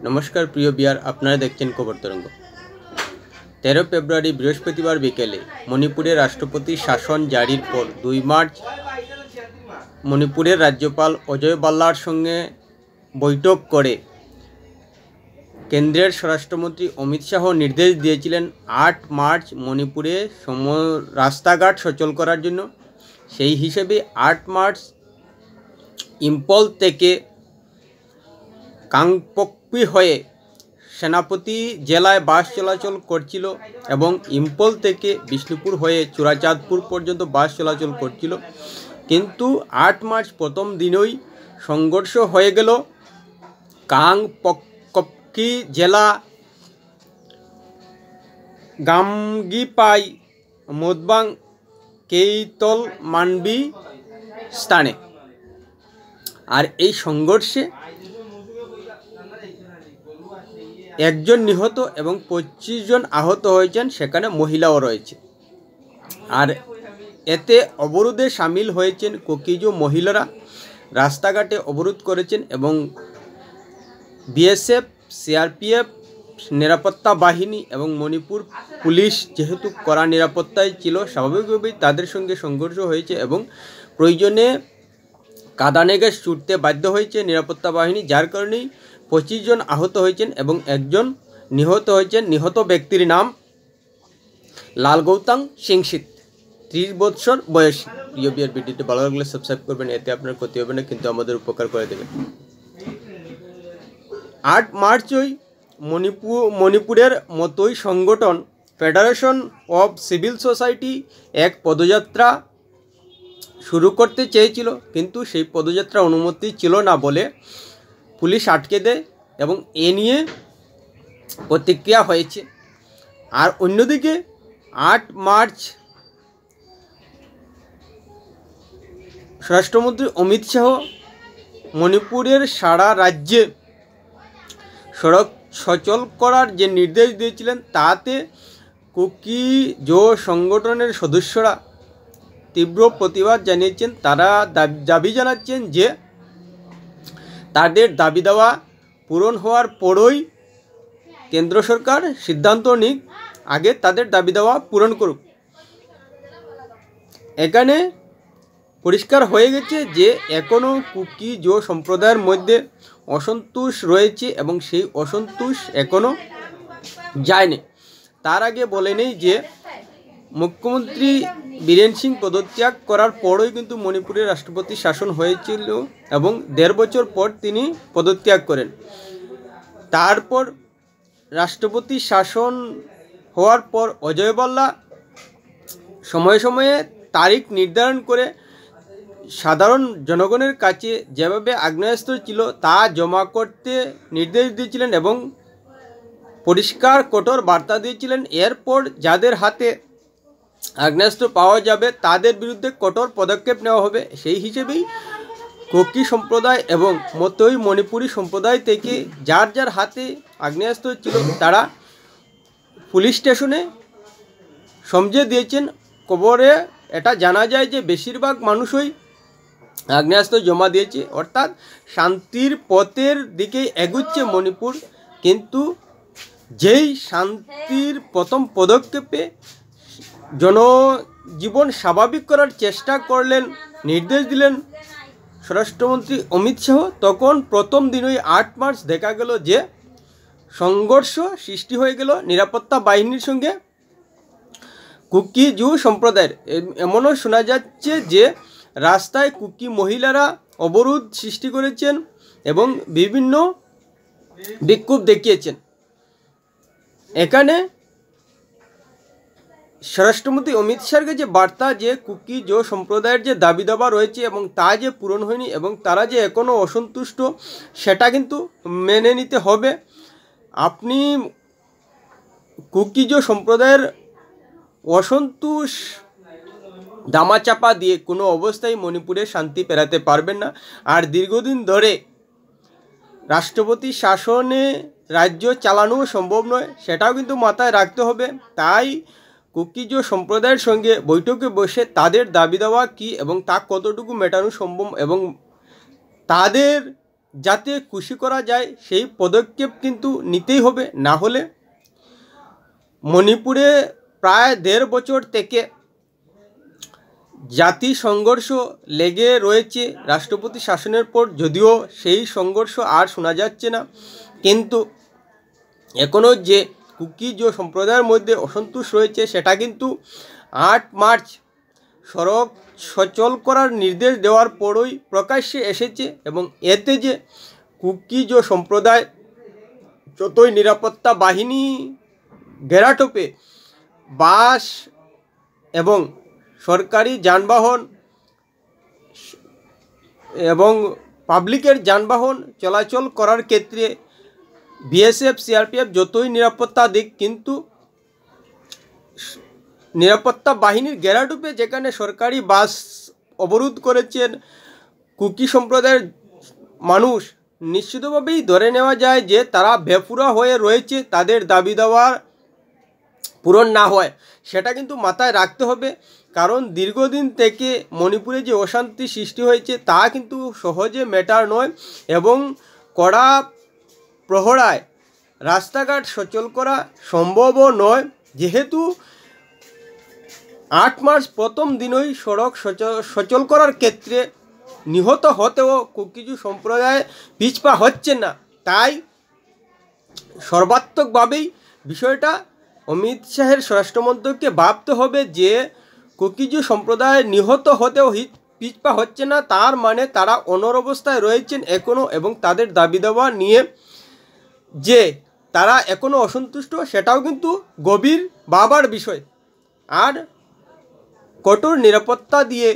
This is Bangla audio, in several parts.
নমস্কার প্রিয় বিয়ার, আপনারা দেখছেন খবর তরঙ্গ। 13 ফেব্রুয়ারি বৃহস্পতিবার বিকেলে মণিপুরে রাষ্ট্রপতি শাসন জারির পর 2 মার্চ মণিপুরের রাজ্যপাল অজয় ভাল্লার সঙ্গে বৈঠক করে কেন্দ্রের স্বরাষ্ট্রমন্ত্রী অমিত শাহ নির্দেশ দিয়েছিলেন 8 মার্চ মণিপুরে রাস্তাঘাট সচল করার জন্য। সেই হিসেবে 8 মার্চ ইম্ফল থেকে কাংপোকপি হয়ে সেনাপতি জেলায় বাস চলাচল করছিল এবং ইম্ফল থেকে বিষ্ণুপুর হয়ে চূড়াচাঁদপুর পর্যন্ত বাস চলাচল করছিল। কিন্তু 8 মার্চ প্রথম দিনই সংঘর্ষ হয়ে গেল কাংপোকপি জেলা গামগিপাই মোদবাং কেইতল মানবি স্থানে। আর এই সংঘর্ষে একজন নিহত এবং 25 জন আহত হয়েছেন, সেখানে মহিলাও রয়েছে। আর এতে অবরোধে সামিল হয়েছেন কোকিজো মহিলারা, রাস্তাঘাটে অবরোধ করেছেন এবং বিএসএফ, সিআরপিএফ, নিরাপত্তা বাহিনী এবং মণিপুর পুলিশ যেহেতু কড়া নিরাপত্তায় ছিল, স্বাভাবিকভাবেই তাদের সঙ্গে সংঘর্ষ হয়েছে এবং প্রয়োজনে কাঁদানে গ্যাস ছুটতে বাধ্য হয়েছে নিরাপত্তা বাহিনী, যার কারণেই 25 জন আহত হয়েছেন এবং একজন নিহত হয়েছেন। নিহত ব্যক্তির নাম লালগৌতাং সিংশিত, 30 বছর বয়স। প্রিয় বিয়ার, ভিডিওটি ভালো লাগলে সাবস্ক্রাইব করবেন, এতে আপনার ক্ষতি হবে না কিন্তু আমাদের উপকার করে দেবে। 8 মার্চই মণিপুরের মতোই সংগঠন ফেডারেশন অফ সিভিল সোসাইটি এক পদযাত্রা শুরু করতে চেয়েছিল, কিন্তু সেই পদযাত্রা অনুমতি ছিল না বলে পুলিশ আটকে দেয় এবং এ নিয়ে প্রতিক্রিয়া হয়েছে। আর অন্যদিকে 8 মার্চ স্বরাষ্ট্রমন্ত্রী অমিত শাহ মণিপুরের সারা রাজ্যে সড়ক সচল করার যে নির্দেশ দিয়েছিলেন, তাতে কোকিজো সংগঠনের সদস্যরা তীব্র প্রতিবাদ জানিয়েছেন। তারা দাবি জানাচ্ছেন যে তাদের দাবি দেওয়া পূরণ হওয়ার পরই কেন্দ্র সরকার সিদ্ধান্ত নিক, আগে তাদের দাবি দেওয়া পূরণ করুক। এখানে পরিষ্কার হয়ে গেছে যে এখনও কোকিজো সম্প্রদায়ের মধ্যে অসন্তোষ রয়েছে এবং সেই অসন্তোষ এখনও যায়নি। তার আগে বলে নেই যে মুখ্যমন্ত্রী বীরেন সিং পদত্যাগ করার পরই কিন্তু মণিপুরের রাষ্ট্রপতি শাসন হয়েছিল এবং 1.5 বছর পর তিনি পদত্যাগ করেন। তারপর রাষ্ট্রপতি শাসন হওয়ার পর অজয় ভাল্লা সময়ে সময়ে তারিখ নির্ধারণ করে সাধারণ জনগণের কাছে যেভাবে আগ্নেয়াস্ত্র ছিল তা জমা করতে নির্দেশ দিয়েছিলেন এবং পরিষ্কার কঠোর বার্তা দিয়েছিলেন। এরপর যাদের হাতে আগ্নেয়াস্ত্র পাওয়া যাবে তাদের বিরুদ্ধে কঠোর পদক্ষেপ নেওয়া হবে। সেই হিসেবেই কোকি সম্প্রদায় এবং মতোই মণিপুরী সম্প্রদায় থেকে যার যার হাতে আগ্নেয়াস্ত্র ছিল তারা পুলিশ স্টেশনে সমঝে দিয়েছেন। খবরে এটা জানা যায় যে বেশিরভাগ মানুষই আগ্নেয়াস্ত্র জমা দিয়েছে, অর্থাৎ শান্তির পথের দিকে এগুচ্ছে মণিপুর। কিন্তু যেই শান্তির প্রথম পদক্ষেপে জনজীবন স্বাভাবিক করার চেষ্টা করলেন, নির্দেশ দিলেন স্বরাষ্ট্রমন্ত্রী অমিত শাহ, তখন প্রথম দিনই 8 মার্চ দেখা গেল যে সংঘর্ষ সৃষ্টি হয়ে গেল নিরাপত্তা বাহিনীর সঙ্গে কোকিজো সম্প্রদায়ের। এমনও শোনা যাচ্ছে যে রাস্তায় কোকি মহিলারা অবরোধ সৃষ্টি করেছেন এবং বিভিন্ন বিক্ষোভ দেখিয়েছেন। এখানে স্বরাষ্ট্রমন্ত্রী অমিত শাহর কাছে বার্তা যে কোকিজো সম্প্রদায়ের যে দাবি দাবা রয়েছে এবং তা যে পূরণ হয়নি এবং তারা যে এখনও অসন্তুষ্ট, সেটা কিন্তু মেনে নিতে হবে। আপনি কোকিজো সম্প্রদায়ের অসন্তোষ দামাচাপা দিয়ে কোনো অবস্থায় মণিপুরে শান্তি ফেরাতে পারবেন না। আর দীর্ঘদিন ধরে রাষ্ট্রপতি শাসনে রাজ্য চালানো সম্ভব নয়, সেটাও কিন্তু মাথায় রাখতে হবে। তাই কোকিজো সম্প্রদায়ের সঙ্গে বৈঠকে বসে তাদের দাবি দেওয়া কী এবং তা কতটুকু মেটানো সম্ভব এবং তাদের যাতে খুশি করা যায় সেই পদক্ষেপ কিন্তু নিতেই হবে। না হলে মণিপুরে প্রায় 1.5 বছর থেকে জাতি সংঘর্ষ লেগে রয়েছে রাষ্ট্রপতি শাসনের পর, যদিও সেই সংঘর্ষ আর শোনা যাচ্ছে না, কিন্তু এখনও যে কুকিজো সম্প্রদায়ের মধ্যে অসন্তোষ রয়েছে সেটা কিন্তু 8 মার্চ সড়ক সচল করার নির্দেশ দেওয়ার পরই প্রকাশ্যে এসেছে। এবং এতে যে কুকিজো সম্প্রদায় যতই নিরাপত্তা বাহিনী ঘেরাটোপে বাস এবং সরকারি যানবাহন এবং পাবলিকের যানবাহন চলাচল করার ক্ষেত্রে বিএসএফ সিআরপিএফ যতই নিরাপত্তা দিক, কিন্তু নিরাপত্তা বাহিনীর ঘেরাটোপে যেখানে সরকারি বাস অবরোধ করেছেন কুকি সম্প্রদায়ের মানুষ, নিশ্চিতভাবেই ধরে নেওয়া যায় যে তারা বেফুরা হয়ে রয়েছে। তাদের দাবি দেওয়ার পূরণ না হয় সেটা কিন্তু মাথায় রাখতে হবে, কারণ দীর্ঘদিন থেকে মণিপুরে যে অশান্তি সৃষ্টি হয়েছে তা কিন্তু সহজে মেটার নয় এবং কড়া প্রহরায় রাস্তাঘাট সচল করা সম্ভবও নয়। যেহেতু 8 মার্চ প্রথম দিনই সড়ক সচল করার ক্ষেত্রে নিহত হতেও কুকিজো সম্প্রদায় পিছপা হচ্ছে না, তাই সর্বাত্মকভাবেই বিষয়টা অমিত শাহের স্বরাষ্ট্রমন্ত্রীকে ভাবতে হবে যে কুকিজো সম্প্রদায় নিহত হতেও পিছপা হচ্ছে না, তার মানে তারা অনড় অবস্থায় রয়েছেন এখনও, এবং তাদের দাবি দেওয়া নিয়ে যে তারা এখনও অসন্তুষ্ট সেটাও কিন্তু গভীর ভাবার বিষয়। আর কঠোর নিরাপত্তা দিয়ে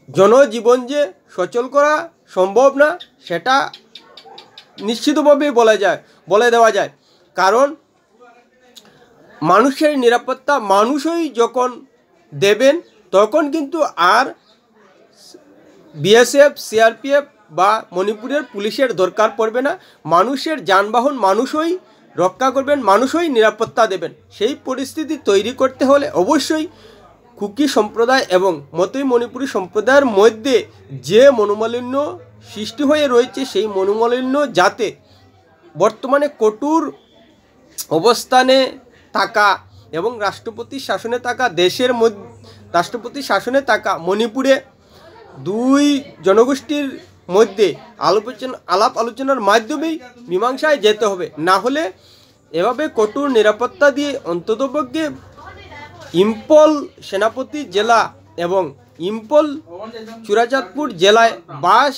জনজীবন যে সচল করা সম্ভব না সেটা নিশ্চিতভাবেই বলে দেওয়া যায়, কারণ মানুষের নিরাপত্তা মানুষই যখন দেবেন তখন কিন্তু আর বিএসএফ সিআরপিএফ বা মণিপুরের পুলিশের দরকার পড়বে না। মানুষের যানবাহন মানুষই রক্ষা করবেন, মানুষই নিরাপত্তা দেবেন। সেই পরিস্থিতি তৈরি করতে হলে অবশ্যই কুকি সম্প্রদায় এবং মতৈ মণিপুরী সম্প্রদায়ের মধ্যে যে মনোমালিন্য সৃষ্টি হয়ে রয়েছে সেই মনোমালিন্য যাতে বর্তমানে কঠোর অবস্থানে থাকা এবং রাষ্ট্রপতি শাসনে থাকা রাষ্ট্রপতি শাসনে থাকা মণিপুরে দুই জনগোষ্ঠীর মধ্যে আলাপ আলোচনার মাধ্যমেই মীমাংসায় যেতে হবে। না হলে এভাবে কঠোর নিরাপত্তা দিয়ে অন্ততপক্ষে ইম্ফল সেনাপতি জেলা এবং ইম্ফল চুরাচাঁদপুর জেলায় বাস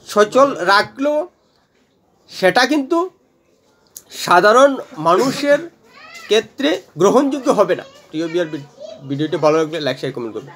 সচল রাখলেও সেটা কিন্তু সাধারণ মানুষের ক্ষেত্রে গ্রহণযোগ্য হবে না। প্রিয় ভিডিওটি ভালো লাগলে লাইক শেয়ার কমেন্ট করবেন।